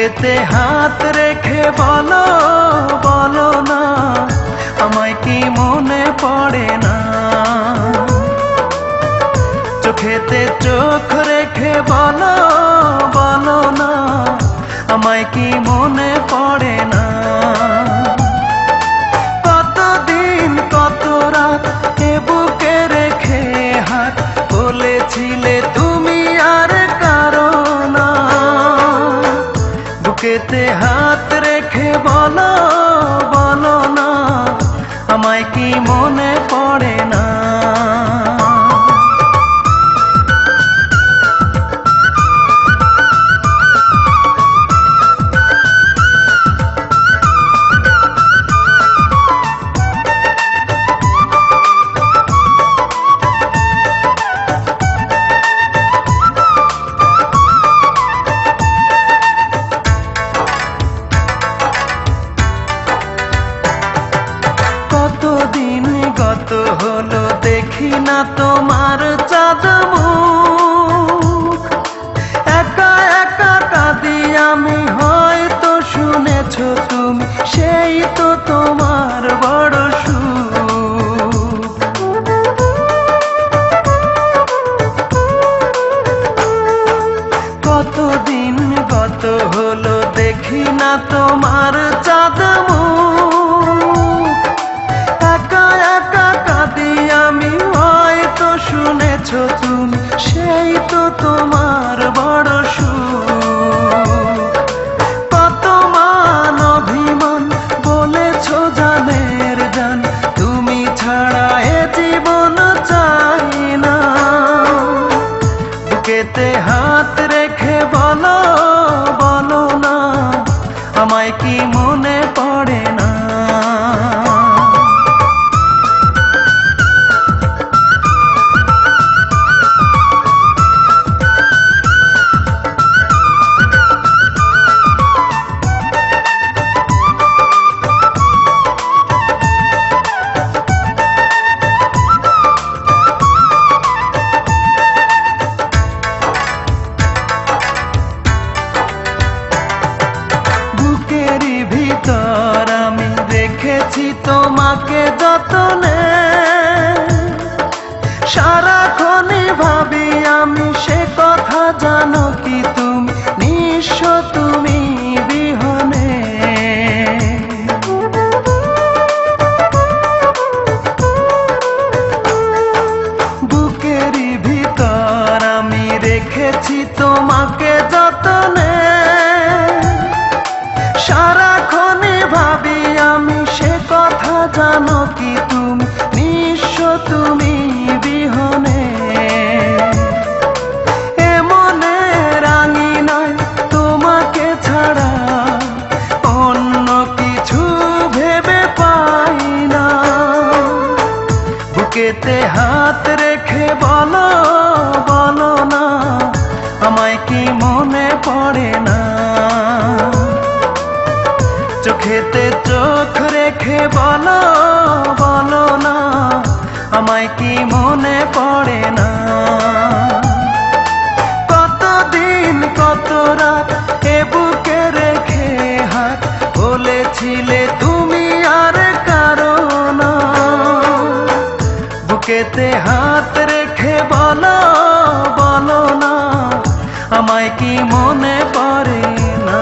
বুকেতে হাত রেখে বলো বলো না, আমায় কি মনে পড়ে না? চোখেতে চোখ রেখে বলো বলো না, আমায় কি মনে পড়ে না? কতদিন কত রাত এ বুকে রেখে হাত বলেছিলে তুমি আর কারো না। বুকেতে হাত রেখে বলো বলো না, আমায় কি মনে পড়ে না? কতদিন গত হলো দেখি না তোমার চাঁদ মুখ, একা একা কাঁদি আমি, হয়তো শুনেছো তুমি, সেই তো তোমার বড় সুখ। কতদিন গত হলো দেখি না তোমার চাঁদ মুখ, একা একা কাঁদি আমি, হয়তো শুনেছো তুমি, সেই তো তোমার বড় সুখ। কত মান অভিমান বলেছো জানের জান, তুমি ছাড়া এ জীবন চাই না। বুকেতে হাত রেখে বলো বলো না, আমায় কি মনে পড়ে না? বুকেরই ভিতর আমি রেখেছি তোমাকে যতনে, সারাক্ষণই ভাবি আমি সে কথা, জানো কি তুমি নিঃস্ব তুমি বিহনে। বুকেরই ভিতর আমি রেখেছি তোমাকে যতনে, সারাক্ষণই ভাবি আমি সে কথা, জানো কি তুমি নিঃস্ব তুমি বিহনে। এমনে রাঙি নয় তোমাকে ছাড়া, অন্য কিছু ভেবে পাই না। বুকেতে হাত রেখে বলো বলো না, আমায় কি মনে পড়ে না? চোখেতে চোখ রেখে বলো বলো না, আমায় কি মনে পড়ে না? কতদিন কত রাত এ বুকে রেখে হাত বলেছিলে তুমি আর কারো না। বুকেতে হাত রেখে বলো বলো না, আমায় কি মনে পড়ে না?